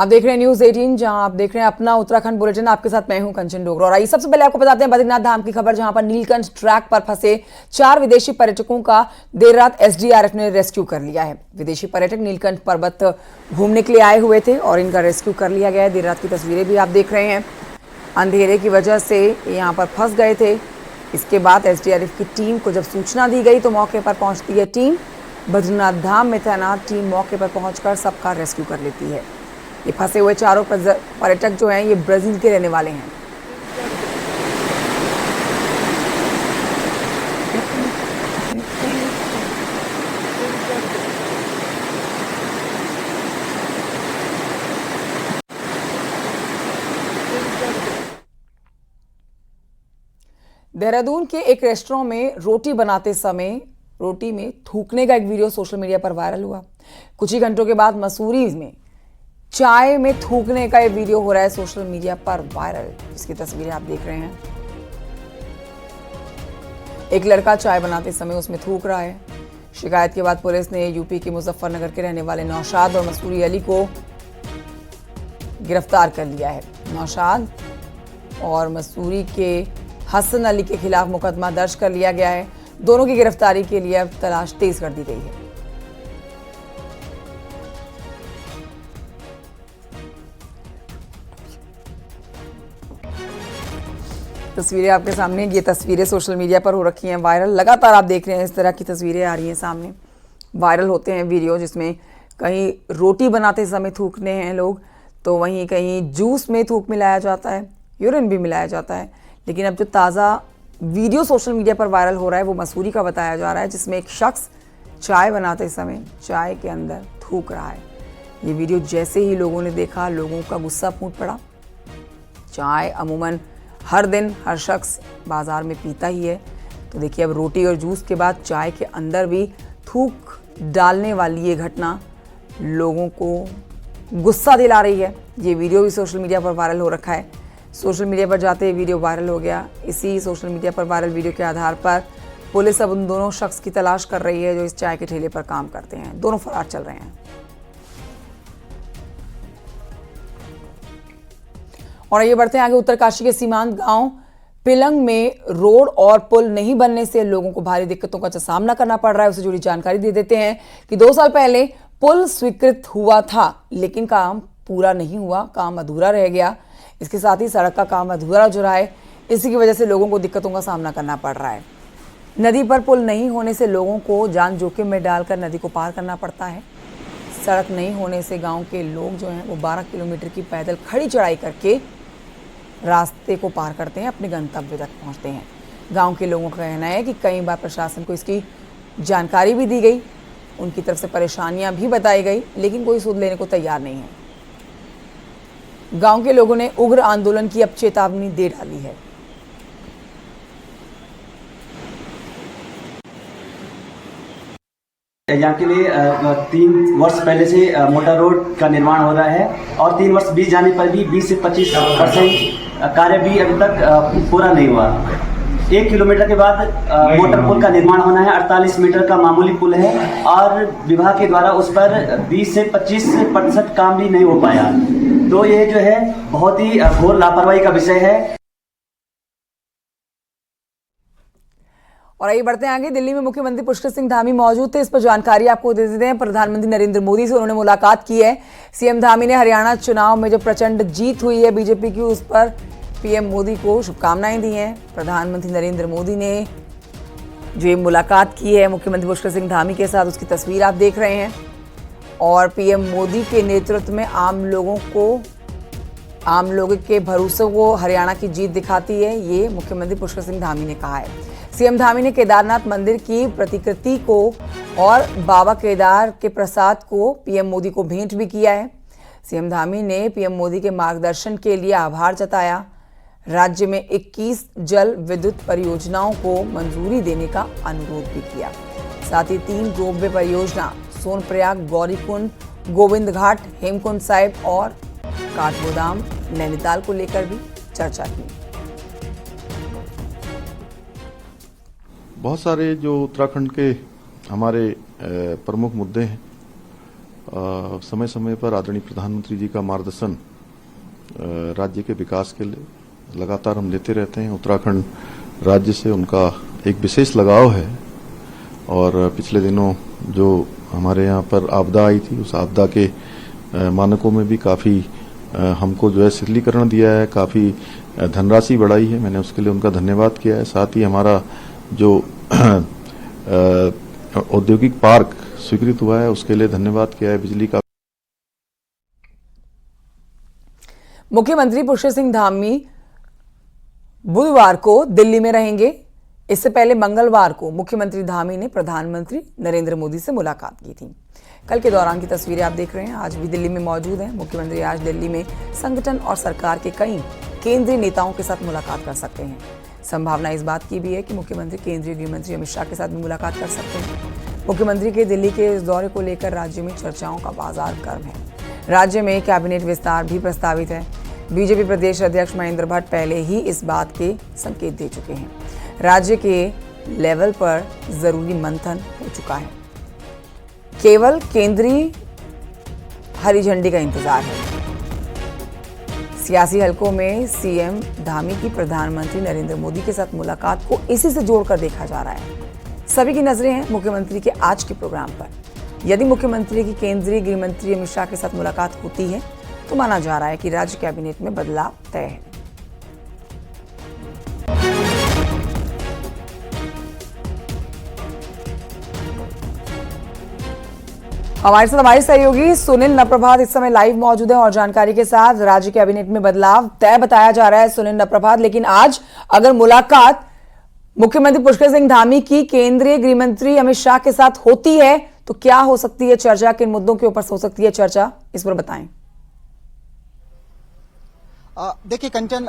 आप देख रहे हैं न्यूज 18, जहां आप देख रहे हैं अपना उत्तराखंड बुलेटिन। आपके साथ मैं हूं कंचन डोगरा। और आइए सबसे पहले आपको बताते हैं बद्रीनाथ धाम की खबर, जहां पर नीलकंठ ट्रैक पर फंसे 4 विदेशी पर्यटकों का देर रात एसडीआरएफ ने रेस्क्यू कर लिया है। विदेशी पर्यटक नीलकंठ पर्वत घूमने के लिए आए हुए थे और इनका रेस्क्यू कर लिया गया है। देर रात की तस्वीरें भी आप देख रहे हैं। अंधेरे की वजह से यहाँ पर फंस गए थे। इसके बाद एसडीआरएफ की टीम को जब सूचना दी गई तो मौके पर पहुंचती है टीम। बद्रीनाथ धाम में तैनात टीम मौके पर पहुंचकर सबका रेस्क्यू कर लेती है। ये फंसे हुए 4 पर्यटक जो हैं ये ब्राजील के रहने वाले हैं। देहरादून के एक रेस्टोरेंट में रोटी बनाते समय रोटी में थूकने का एक वीडियो सोशल मीडिया पर वायरल हुआ। कुछ ही घंटों के बाद मसूरी में चाय में थूकने का ये वीडियो हो रहा है सोशल मीडिया पर वायरल, जिसकी तस्वीरें आप देख रहे हैं। एक लड़का चाय बनाते समय उसमें थूक रहा है। शिकायत के बाद पुलिस ने यूपी के मुजफ्फरनगर के रहने वाले नौशाद और मसूरी अली को गिरफ्तार कर लिया है। नौशाद और मसूरी के हसन अली के खिलाफ मुकदमा दर्ज कर लिया गया है। दोनों की गिरफ्तारी के लिए अब तलाश तेज कर दी गई है। तस्वीरें आपके सामने, ये तस्वीरें सोशल मीडिया पर हो रखी हैं वायरल। लगातार आप देख रहे हैं इस तरह की तस्वीरें आ रही हैं सामने। वायरल होते हैं वीडियो जिसमें कहीं रोटी बनाते समय थूकने हैं लोग, तो वहीं कहीं जूस में थूक मिलाया जाता है, यूरिन भी मिलाया जाता है। लेकिन अब जो ताज़ा वीडियो सोशल मीडिया पर वायरल हो रहा है वो मसूरी का बताया जा रहा है, जिसमें एक शख्स चाय बनाते समय चाय के अंदर थूक रहा है। ये वीडियो जैसे ही लोगों ने देखा, लोगों का गुस्सा फूट पड़ा। चाय अमूमन हर दिन हर शख्स बाजार में पीता ही है, तो देखिए अब रोटी और जूस के बाद चाय के अंदर भी थूक डालने वाली ये घटना लोगों को गुस्सा दिला रही है। ये वीडियो भी सोशल मीडिया पर वायरल हो रखा है। सोशल मीडिया पर जाते ही वीडियो वायरल हो गया। इसी सोशल मीडिया पर वायरल वीडियो के आधार पर पुलिस अब उन दोनों शख्स की तलाश कर रही है जो इस चाय के ठेले पर काम करते हैं। दोनों फरार चल रहे हैं। और ये बढ़ते हैं आगे। उत्तरकाशी के सीमांत गांव पिलंग में रोड और पुल नहीं बनने से लोगों को भारी दिक्कतों का सामना करना पड़ रहा है। उससे जुड़ी जानकारी दे देते हैं कि 2 साल पहले पुल स्वीकृत हुआ था, लेकिन काम पूरा नहीं हुआ, काम अधूरा रह गया। इसके साथ ही सड़क का काम अधूरा जो रहा है, इसी की वजह से लोगों को दिक्कतों का सामना करना पड़ रहा है। नदी पर पुल नहीं होने से लोगों को जान जोखिम में डालकर नदी को पार करना पड़ता है। सड़क नहीं होने से गांव के लोग जो हैं वो 12 किलोमीटर की पैदल खड़ी चढ़ाई करके रास्ते को पार करते हैं, अपने गंतव्य तक पहुंचते हैं। गांव के लोगों का कहना है कि कई बार प्रशासन को इसकी जानकारी भी दी गई, उनकी तरफ से परेशानियां भी बताई गई, लेकिन कोई सुध लेने को तैयार नहीं है। गांव के लोगों ने उग्र आंदोलन की अब चेतावनी दे डाली है। यहाँ के लिए 3 वर्ष पहले से मोटर रोड का निर्माण हो रहा है और 3 वर्ष बीत जाने पर भी 20 से 25% कार्य भी अभी तक पूरा नहीं हुआ। 1 किलोमीटर के बाद मोटर पुल का निर्माण होना है। 48 मीटर का मामूली पुल है और विभाग के द्वारा उस पर 20 से 25% काम भी नहीं हो पाया। तो ये जो है बहुत ही घोर लापरवाही का विषय है। और आइए बढ़ते हैं आगे। दिल्ली में मुख्यमंत्री पुष्कर सिंह धामी मौजूद थे, इस पर जानकारी आपको दे देते हैं। प्रधानमंत्री नरेंद्र मोदी से उन्होंने मुलाकात की है। सीएम धामी ने हरियाणा चुनाव में जो प्रचंड जीत हुई है बीजेपी की, उस पर पीएम मोदी को शुभकामनाएं दी हैं। प्रधानमंत्री नरेंद्र मोदी ने जो ये मुलाकात की है मुख्यमंत्री पुष्कर सिंह धामी के साथ, उसकी तस्वीर आप देख रहे हैं। और पीएम मोदी के नेतृत्व में आम लोगों के भरोसे को हरियाणा की जीत दिखाती है, ये मुख्यमंत्री पुष्कर सिंह धामी ने कहा है। सीएम धामी ने केदारनाथ मंदिर की प्रतिकृति को और बाबा केदार के प्रसाद को पीएम मोदी को भेंट भी किया है। सीएम धामी ने पीएम मोदी के मार्गदर्शन के लिए आभार जताया। राज्य में 21 जल विद्युत परियोजनाओं को मंजूरी देने का अनुरोध भी किया। साथ ही 3 रोपवे परियोजना सोनप्रयाग, गौरीकुंड, गोविंद घाट, हेमकुंड साहिब और काठगोदाम नैनीताल को लेकर भी चर्चा की। बहुत सारे जो उत्तराखंड के हमारे प्रमुख मुद्दे हैं समय समय पर आदरणीय प्रधानमंत्री जी का मार्गदर्शन राज्य के विकास के लिए लगातार हम लेते रहते हैं। उत्तराखंड राज्य से उनका एक विशेष लगाव है और पिछले दिनों जो हमारे यहाँ पर आपदा आई थी, उस आपदा के मानकों में भी काफ़ी हमको जो है शिथिलीकरण दिया है, काफ़ी धनराशि बढ़ाई है। मैंने उसके लिए उनका धन्यवाद किया है। साथ ही हमारा जो औद्योगिक पार्क स्वीकृत हुआ है उसके लिए धन्यवाद किया है। बिजली का मुख्यमंत्री पुष्कर सिंह धामी बुधवार को दिल्ली में रहेंगे। इससे पहले मंगलवार को मुख्यमंत्री धामी ने प्रधानमंत्री नरेंद्र मोदी से मुलाकात की थी। कल के दौरान की तस्वीरें आप देख रहे हैं। आज भी दिल्ली में मौजूद हैं मुख्यमंत्री। आज दिल्ली में संगठन और सरकार के कई केंद्रीय नेताओं के साथ मुलाकात कर सकते हैं। संभावना इस बात की भी है कि मुख्यमंत्री केंद्रीय गृह मंत्री अमित शाह के साथ भी मुलाकात कर सकते हैं। मुख्यमंत्री के दिल्ली के इस दौरे को लेकर राज्य में चर्चाओं का बाजार गर्म है। राज्य में कैबिनेट विस्तार भी प्रस्तावित है। बीजेपी प्रदेश अध्यक्ष महेंद्र भट्ट पहले ही इस बात के संकेत दे चुके हैं। राज्य के लेवल पर जरूरी मंथन हो चुका है। केवल केंद्रीय हरी झंडी का इंतजार है। सियासी हलकों में सीएम धामी की प्रधानमंत्री नरेंद्र मोदी के साथ मुलाकात को इसी से जोड़कर देखा जा रहा है। सभी की नजरें हैं मुख्यमंत्री के आज के प्रोग्राम पर। यदि मुख्यमंत्री की केंद्रीय गृह मंत्री अमित शाह के साथ मुलाकात होती है तो माना जा रहा है कि राज्य कैबिनेट में बदलाव तय है। हमारे साथ हमारे सहयोगी सुनील नप्रभात इस समय लाइव मौजूद है और जानकारी के साथ। राज्य कैबिनेट में बदलाव तय बताया जा रहा है सुनील नप्रभात, लेकिन आज अगर मुलाकात मुख्यमंत्री पुष्कर सिंह धामी की केंद्रीय गृह मंत्री अमित शाह के साथ होती है तो क्या हो सकती है चर्चा, किन मुद्दों के ऊपर हो सकती है चर्चा, इस पर बताएं। देखिए कंचन,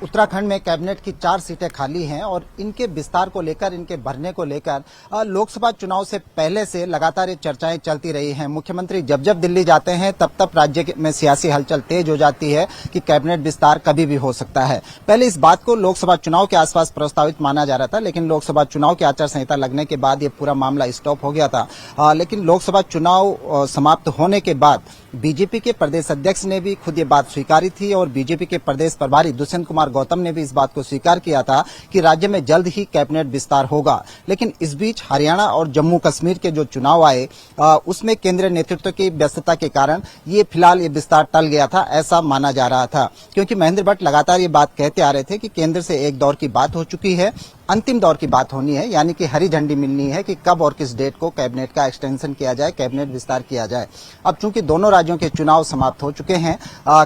उत्तराखंड में कैबिनेट की 4 सीटें खाली हैं और इनके विस्तार को लेकर, इनके भरने को लेकर लोकसभा चुनाव से पहले से लगातार ये चर्चाएं चलती रही हैं। मुख्यमंत्री जब जब दिल्ली जाते हैं तब तब राज्य में सियासी हलचल तेज हो जाती है कि कैबिनेट विस्तार कभी भी हो सकता है। पहले इस बात को लोकसभा चुनाव के आसपास प्रस्तावित माना जा रहा था, लेकिन लोकसभा चुनाव की आचार संहिता लगने के बाद ये पूरा मामला स्टॉप हो गया था। लेकिन लोकसभा चुनाव समाप्त होने के बाद बीजेपी के प्रदेश अध्यक्ष ने भी खुद ये बात स्वीकारी थी और बीजेपी के प्रदेश प्रभारी दुष्यंत कुमार गौतम ने भी इस बात को स्वीकार किया था कि राज्य में जल्द ही कैबिनेट विस्तार होगा। लेकिन इस बीच हरियाणा और जम्मू कश्मीर के जो चुनाव आए उसमें केंद्रीय नेतृत्व की व्यस्तता के कारण ये फिलहाल ये विस्तार टल गया था, ऐसा माना जा रहा था। क्योंकि महेंद्र भट्ट लगातार ये बात कहते आ रहे थे कि केंद्र से एक दौर की बात हो चुकी है, अंतिम दौर की बात होनी है, यानी कि हरी झंडी मिलनी है कि कब और किस डेट को कैबिनेट का एक्सटेंशन किया जाए, कैबिनेट विस्तार किया जाए। अब चूंकि दोनों राज्यों के चुनाव समाप्त हो चुके हैं,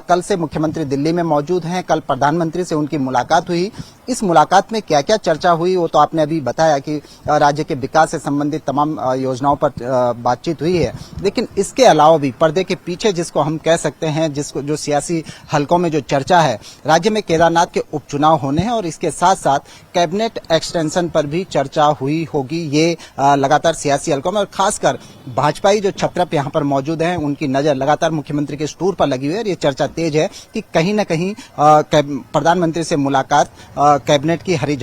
कल से मुख्यमंत्री दिल्ली में मौजूद हैं। कल प्रधानमंत्री से उनकी मुलाकात हुई। इस मुलाकात में क्या क्या चर्चा हुई वो तो आपने अभी बताया कि राज्य के विकास से संबंधित तमाम योजनाओं पर बातचीत हुई है। लेकिन इसके अलावा भी पर्दे के पीछे जिसको हम कह सकते हैं, जिसको जो सियासी हलकों में जो चर्चा है, राज्य में केदारनाथ के उपचुनाव होने हैं और इसके साथ साथ कैबिनेट एक्सटेंशन पर भी चर्चा हुई होगी। ये लगातार सियासी हलकों में और खासकर भाजपाई जो छत्रप यहाँ पर मौजूद हैं उनकी नजर लगातार मुख्यमंत्री के इस टूर पर लगी हुई है और ये चर्चा तेज है कि कहीं न कहीं प्रधानमंत्री से मुलाकात कैबिनेट की हरी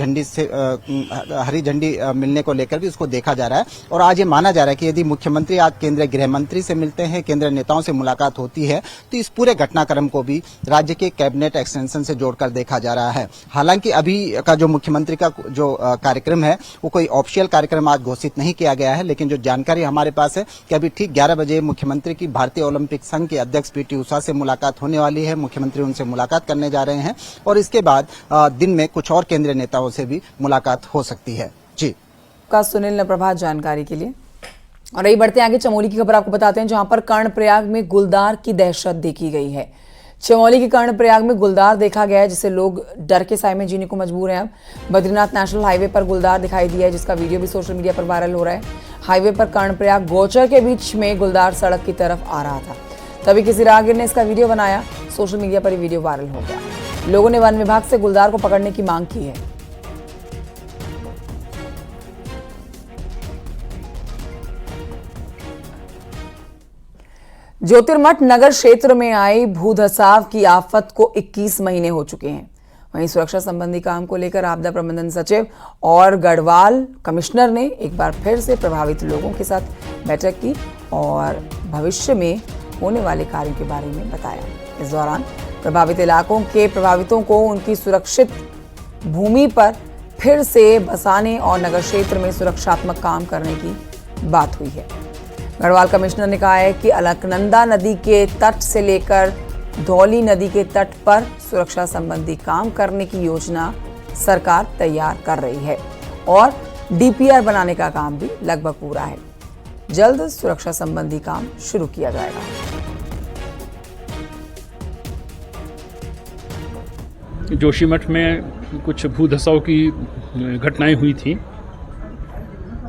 झंडी मिलने को लेकर भी उसको देखा जा रहा है। और आज ये माना जा रहा है कि यदि मुख्यमंत्री आज केंद्रीय गृह मंत्री से मिलते हैं, केंद्रीय नेताओं से मुलाकात होती है, तो इस पूरे घटनाक्रम को भी राज्य के कैबिनेट एक्सटेंशन से जोड़कर देखा जा रहा है। हालांकि अभी का जो मुख्यमंत्री का जो कार्यक्रम है वो कोई ऑफिशियल कार्यक्रम आज घोषित नहीं किया गया है, लेकिन जो जानकारी हमारे पास है कि अभी ठीक 11 बजे मुख्यमंत्री की भारतीय ओलंपिक संघ के अध्यक्ष पीटी उषा से मुलाकात होने वाली है। मुख्यमंत्री उनसे मुलाकात करने जा रहे हैं और इसके बाद दिन में कुछ और केंद्रीय नेताओं से भी मुलाकात हो सकती है। जी का सुनील नप्रभात जानकारी के लिए। और यही बढ़ते आगे चमोली की खबर आपको बताते हैं, जहां पर कर्णप्रयाग में गुलदार की दहशत देखी गई है। चमोली के कर्णप्रयाग में गुलदार देखा गया है जिससे लोग डर के साए में जीने को मजबूर हैं। अब बद्रीनाथ नेशनल हाईवे पर गुलदार दिखाई दिया है जिसका वीडियो भी सोशल मीडिया पर वायरल हो रहा है। हाईवे पर कर्णप्रयाग गोचर के बीच में गुलदार सड़क की तरफ आ रहा था, तभी किसी राहगीर ने इसका वीडियो बनाया। सोशल मीडिया पर ये वीडियो वायरल हो गया। लोगों ने वन विभाग से गुलदार को पकड़ने की मांग की है। ज्योतिर्मठ नगर क्षेत्र में आई भूधसाव की आफत को 21 महीने हो चुके हैं। वहीं सुरक्षा संबंधी काम को लेकर आपदा प्रबंधन सचिव और गढ़वाल कमिश्नर ने एक बार फिर से प्रभावित लोगों के साथ बैठक की और भविष्य में होने वाले कार्यों के बारे में बताया। इस दौरान प्रभावित इलाकों के प्रभावितों को उनकी सुरक्षित भूमि पर फिर से बसाने और नगर क्षेत्र में सुरक्षात्मक काम करने की बात हुई है। गढ़वाल कमिश्नर ने कहा है कि अलकनंदा नदी के तट से लेकर धौली नदी के तट पर सुरक्षा संबंधी काम करने की योजना सरकार तैयार कर रही है और डीपीआर बनाने का काम भी लगभग पूरा है। जल्द सुरक्षा संबंधी काम शुरू किया जाएगा। जोशीमठ में कुछ भूधसाव की घटनाएं हुई थी,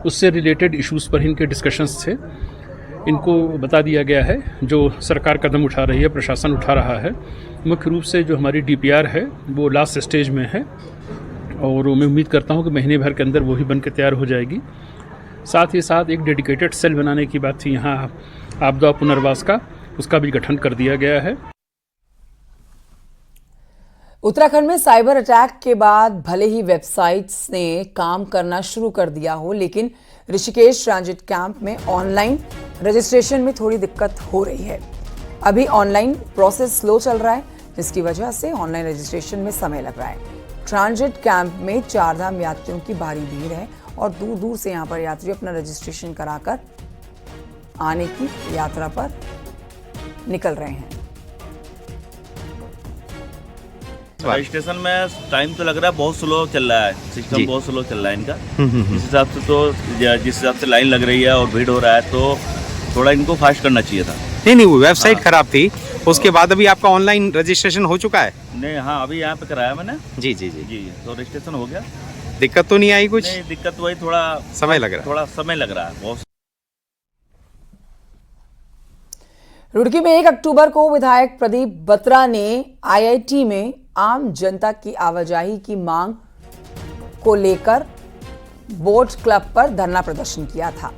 उससे रिलेटेड इश्यूज पर इनके डिस्कशंस थे। इनको बता दिया गया है जो सरकार कदम उठा रही है, प्रशासन उठा रहा है। मुख्य रूप से जो हमारी डीपीआर है वो लास्ट स्टेज में है और मैं उम्मीद करता हूं कि महीने भर के अंदर वो ही बन के तैयार हो जाएगी। साथ ही साथ एक डेडिकेटेड सेल बनाने की बात थी यहाँ आपदा पुनर्वास का, उसका भी गठन कर दिया गया है। उत्तराखंड में साइबर अटैक के बाद भले ही वेबसाइट्स ने काम करना शुरू कर दिया हो, लेकिन ऋषिकेश ट्रांजिट कैंप में ऑनलाइन रजिस्ट्रेशन में थोड़ी दिक्कत हो रही है। अभी ऑनलाइन प्रोसेस स्लो चल रहा है, जिसकी वजह से ऑनलाइन रजिस्ट्रेशन में समय लग रहा है। ट्रांजिट कैंप में चारधाम यात्रियों की भारी भीड़ है और दूर दूर से यहां पर यात्री अपना रजिस्ट्रेशन कराकर आने की यात्रा पर निकल रहे हैं। रजिस्ट्रेशन में टाइम तो लग रहा है, बहुत स्लो चल रहा है, सिस्टम बहुत स्लो चल रहा है इनका। जिस हिसाब से लाइन लग रही है और भीड़ हो रहा है, तो थोड़ा इनको फास्ट करना चाहिए था। नहीं वो वेबसाइट खराब थी, उसके बाद अभी आपका ऑनलाइन रजिस्ट्रेशन हो चुका है? नहीं, हाँ अभी यहाँ पे कराया मैंने। जी तो रजिस्ट्रेशन हो गया। दिक्कत तो नहीं आई कुछ? नहीं, दिक्कत वही थोड़ा समय लग रहा है, थोड़ा समय लग रहा है बहुत। रुड़की में 1 अक्टूबर को विधायक प्रदीप बत्रा ने आईआईटी में आम जनता की आवाजाही की मांग को लेकर बोट क्लब पर धरना प्रदर्शन किया था।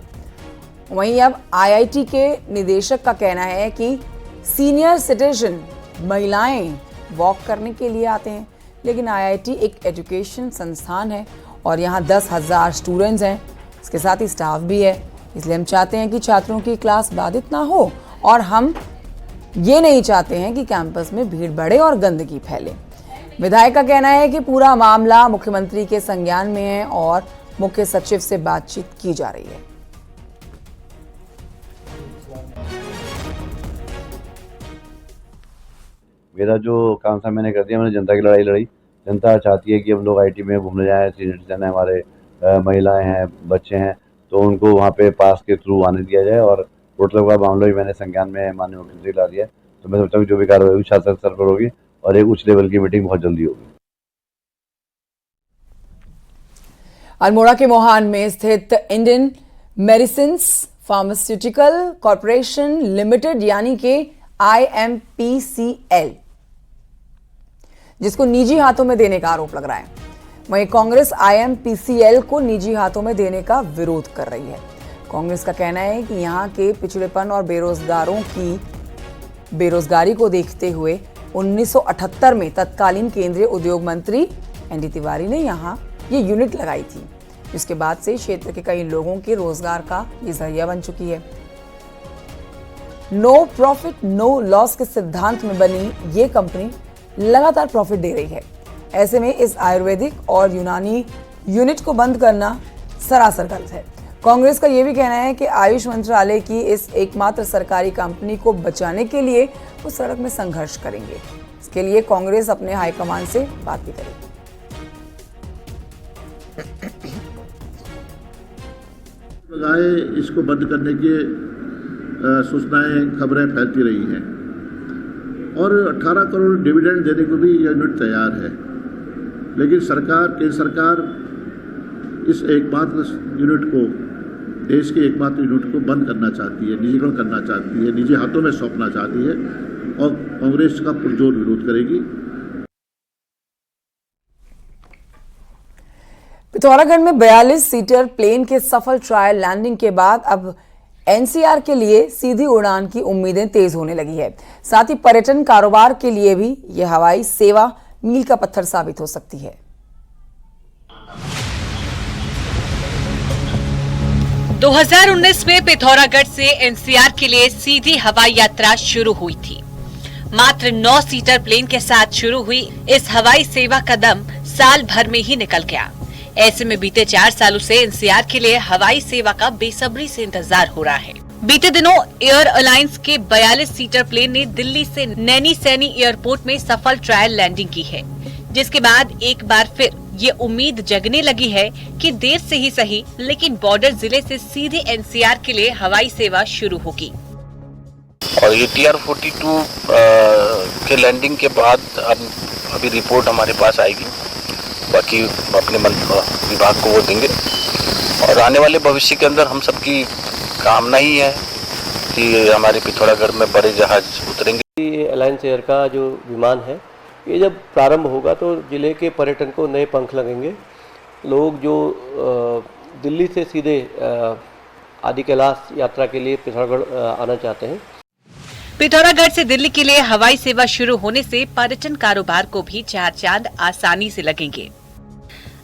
वहीं अब आईआईटी के निदेशक का कहना है कि सीनियर सिटीजन महिलाएं वॉक करने के लिए आते हैं, लेकिन आईआईटी एक एजुकेशन संस्थान है और यहाँ 10,000 स्टूडेंट्स हैं, इसके साथ ही स्टाफ भी है। इसलिए हम चाहते हैं कि छात्रों की क्लास बाधित ना हो और हम ये नहीं चाहते हैं कि कैंपस में भीड़ बढ़े और गंदगी फैले। विधायक का कहना है कि पूरा मामला मुख्यमंत्री के संज्ञान में है और मुख्य सचिव से बातचीत की जा रही है। मेरा जो काम था मैंने कर दिया, मैंने जनता की लड़ाई लड़ी। जनता चाहती है कि हम लोग आईटी में घूमने जाएं, सीनियर सिटीजन है हमारे, महिलाएं हैं, बच्चे हैं, तो उनको वहाँ पे पास के थ्रू आने दिया जाए। और होटल का मामला भी मैंने संज्ञान में माननीय मुख्यमंत्री ला दिया है। तो मैं सोचता हूँ जो भी कार्रवाई होगी शासन स्तर पर होगी और एक उच्च लेवल की मीटिंग बहुत जल्दी होगी। अल्मोड़ा के मोहान में स्थित Indian medicines pharmaceutical corporation limited यानी कि IMPCL, जिसको निजी हाथों में देने का आरोप लग रहा है, वहीं कांग्रेस IMPCL को निजी हाथों में देने का विरोध कर रही है। कांग्रेस का कहना है कि यहां के पिछड़ेपन और बेरोजगारों की बेरोजगारी को देखते हुए 1978 में तत्कालीन केंद्रीय उद्योग मंत्री ND तिवारी ने यहां ये यूनिट लगाई थी, जिसके बाद से क्षेत्र के कई लोगों के रोजगार का ये जरिया बन चुकी है। नो प्रॉफिट नो लॉस के सिद्धांत में बनी ये कंपनी लगातार प्रॉफिट दे रही है। ऐसे में इस आयुर्वेदिक और यूनानी यूनिट को बंद करना सरासर गलत है। कांग्रेस का यह भी कहना है कि आयुष मंत्रालय की इस एकमात्र सरकारी कंपनी को बचाने के लिए वो सड़क में संघर्ष करेंगे। इसके लिए कांग्रेस अपने हाईकमान से बात भी करेगी। इसको बंद करने की सूचनाएं, खबरें फैलती रही हैं और 18 करोड़ डिविडेंड देने को भी यह यूनिट तैयार है, लेकिन केंद्र सरकार इस एकमात्र यूनिट को, देश के एकमात्र यूनिट को बंद करना चाहती है, निजीकरण करना चाहती है, निजी हाथों में सौंपना चाहती है और कांग्रेस का पुरजोर विरोध करेगी। पिथौरागढ़ में 42 सीटर प्लेन के सफल ट्रायल लैंडिंग के बाद अब NCR के लिए सीधी उड़ान की उम्मीदें तेज होने लगी है। साथ ही पर्यटन कारोबार के लिए भी यह हवाई सेवा मील का पत्थर साबित हो सकती है। 2019 में पिथौरागढ़ से एनसीआर के लिए सीधी हवाई यात्रा शुरू हुई थी। मात्र 9 सीटर प्लेन के साथ शुरू हुई इस हवाई सेवा का दम साल भर में ही निकल गया। ऐसे में बीते 4 सालों से एनसीआर के लिए हवाई सेवा का बेसब्री से इंतजार हो रहा है। बीते दिनों एयर अलायंस के 42 सीटर प्लेन ने दिल्ली से नैनी सैनी एयरपोर्ट में सफल ट्रायल लैंडिंग की है, जिसके बाद एक बार फिर ये उम्मीद जगने लगी है कि देर से ही सही लेकिन बॉर्डर जिले से सीधे एनसीआर के लिए हवाई सेवा शुरू होगी। और ये TR-42 के लैंडिंग के बाद अभी रिपोर्ट हमारे पास आएगी, बाकी अपने विभाग को वो देंगे। और आने वाले भविष्य के अंदर हम सबकी कामना ही है कि हमारे पिथौरागढ़ में बड़े जहाज उतरेंगे। ये अलायंस एयर का जो विमान है, ये जब प्रारंभ होगा तो जिले के पर्यटन को नए पंख लगेंगे। लोग जो दिल्ली से सीधे आदि कैलाश यात्रा के लिए पिथौरागढ़ आना चाहते हैं। पिथौरागढ़ से दिल्ली के लिए हवाई सेवा शुरू होने से पर्यटन कारोबार को भी 4 चांद आसानी से लगेंगे।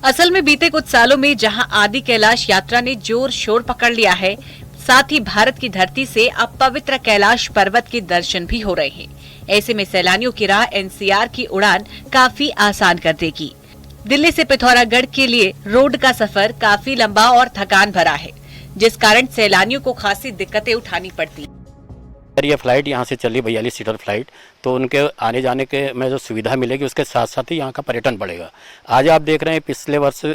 असल में बीते कुछ सालों में जहां आदि कैलाश यात्रा ने जोर शोर पकड़ लिया है, साथ ही भारत की धरती से अब पवित्र कैलाश पर्वत के दर्शन भी हो रहे हैं। ऐसे में सैलानियों की राह एनसीआर की उड़ान काफी आसान कर देगी। दिल्ली से पिथौरागढ़ के लिए रोड का सफर काफी लंबा और थकान भरा है, जिस कारण सैलानियों को खासी दिक्कतें उठानी पड़ती। ये फ्लाइट यहाँ से चली 42 सीटर फ्लाइट, तो उनके आने जाने के में जो सुविधा मिलेगी उसके साथ साथ ही यहाँ का पर्यटन बढ़ेगा। आज आप देख रहे हैं पिछले वर्ष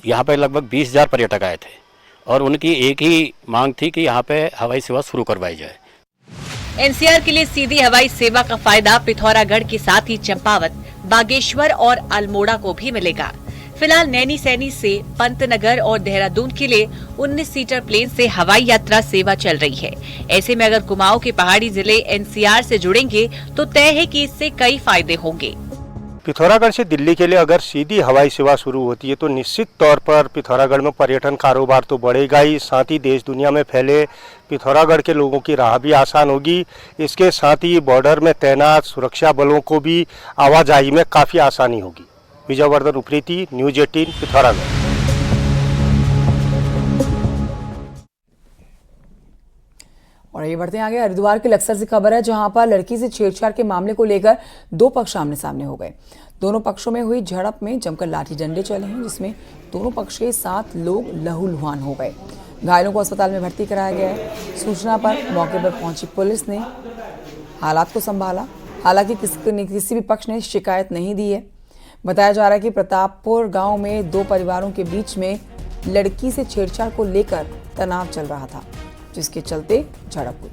यहाँ पे लगभग 20,000 पर्यटक आए थे और उनकी एक ही मांग थी कि यहाँ पे हवाई सेवा शुरू करवाई जाए। एनसीआर के लिए सीधी हवाई सेवा का फायदा पिथौरागढ़ के साथ ही चंपावत, बागेश्वर और अल्मोड़ा को भी मिलेगा। फिलहाल नैनी सैनी से पंतनगर और देहरादून के लिए 19 सीटर प्लेन से हवाई यात्रा सेवा चल रही है। ऐसे में अगर कुमाऊं के पहाड़ी जिले एनसीआर से जुड़ेंगे तो तय है कि इससे कई फायदे होंगे। पिथौरागढ़ से दिल्ली के लिए अगर सीधी हवाई सेवा शुरू होती है तो निश्चित तौर पर पिथौरागढ़ में पर्यटन कारोबार तो बढ़ेगा ही, साथ ही देश दुनिया में फैले पिथौरागढ़ के लोगों की राह भी आसान होगी। इसके साथ ही बॉर्डर में तैनात सुरक्षा बलों को भी आवाजाही में काफ़ी आसानी होगी। विजयवर्धन उप्रेती, न्यूज 18 पिथौरागढ़। और ये बढ़ते हैं आगे। हरिद्वार के लक्सर से खबर है, जहां पर लड़की से छेड़छाड़ के मामले को लेकर 2 पक्ष आमने सामने हो गए। दोनों पक्षों में हुई झड़प में जमकर लाठी डंडे चले हैं, जिसमें दोनों पक्ष के 7 लोग लहूलुहान हो गए। घायलों को अस्पताल में भर्ती कराया गया है। सूचना पर मौके पर पहुंची पुलिस ने हालात को संभाला। हालांकि किसी भी पक्ष ने शिकायत नहीं दी है। बताया जा रहा है कि प्रतापपुर गांव में 2 परिवारों के बीच में लड़की से छेड़छाड़ को लेकर तनाव चल रहा था, जिसके चलते झड़प हुई।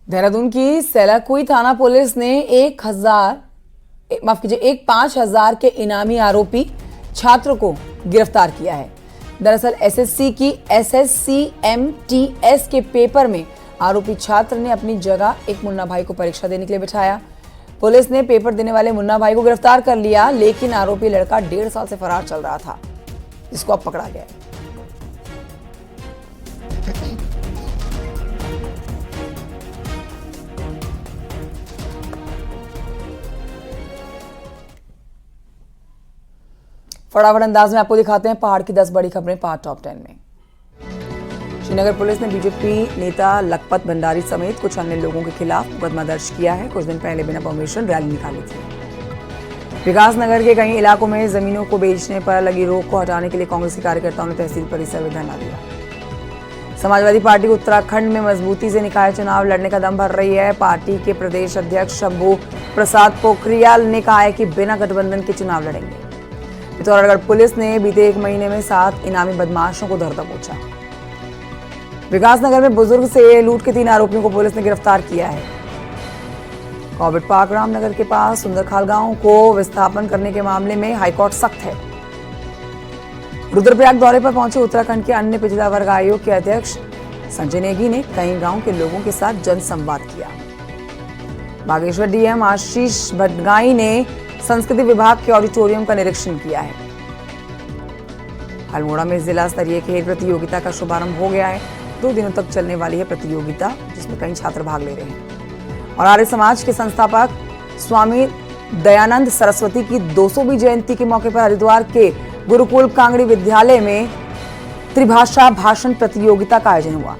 देहरादून की सेलाकुई थाना पुलिस ने एक 5,000 के इनामी आरोपी छात्र को गिरफ्तार किया है। दरअसल एसएससी की SSCMTS के पेपर में आरोपी छात्र ने अपनी जगह एक मुन्ना भाई को परीक्षा देने के लिए बिठाया। पुलिस ने पेपर देने वाले मुन्ना भाई को गिरफ्तार कर लिया, लेकिन आरोपी लड़का 1.5 साल से फरार चल रहा था, जिसको अब पकड़ा गया। फटाफट अंदाज में आपको दिखाते हैं पहाड़ की 10 बड़ी खबरें पहाड़ टॉप 10 में। श्रीनगर पुलिस ने बीजेपी नेता लखपत भंडारी समेत कुछ अन्य लोगों के खिलाफ मुकदमा दर्ज किया है। कुछ दिन पहले बिना परमिशन रैली निकाली थी। विकास नगर के कई इलाकों में जमीनों को बेचने पर लगी रोक को हटाने के लिए कांग्रेस के कार्यकर्ताओं ने तहसील परिसर में धरना दिया। समाजवादी पार्टी उत्तराखंड में मजबूती से निकाय चुनाव लड़ने का दम भर रही है। पार्टी के प्रदेश अध्यक्ष शंभू प्रसाद पोखरियाल ने कहा है कि बिना गठबंधन के चुनाव लड़ेंगे। पिथौरागढ़ पुलिस ने बीते 1 महीने में 7 इनामी बदमाशों को धर दबोचा। विकासनगर में बुजुर्ग से लूट के 3 आरोपियों को पुलिस ने गिरफ्तार किया है। कॉर्बेट पार्क रामनगर के पास सुंदरखाल गांव को विस्थापन करने के मामले में हाईकोर्ट सख्त है। रुद्रप्रयाग दौरे पर पहुंचे उत्तराखंड के अन्य पिछड़ा वर्ग आयोग के अध्यक्ष संजय नेगी ने कई गांव के लोगों के साथ जनसंवाद किया। बागेश्वर डीएम आशीष भटगाई ने संस्कृति विभाग के ऑडिटोरियम का निरीक्षण किया है। अल्मोड़ा में जिला स्तरीय खेल प्रतियोगिता का शुभारंभ हो गया है। 2 दिनों तक चलने वाली है प्रतियोगिता, जिसमें कई छात्र भाग ले रहे हैं। और आर्य समाज के संस्थापक स्वामी दयानंद सरस्वती की 200वीं जयंती के मौके पर हरिद्वार के गुरुकुल कांगड़ी विद्यालय में त्रिभाषा भाषण प्रतियोगिता का आयोजन हुआ।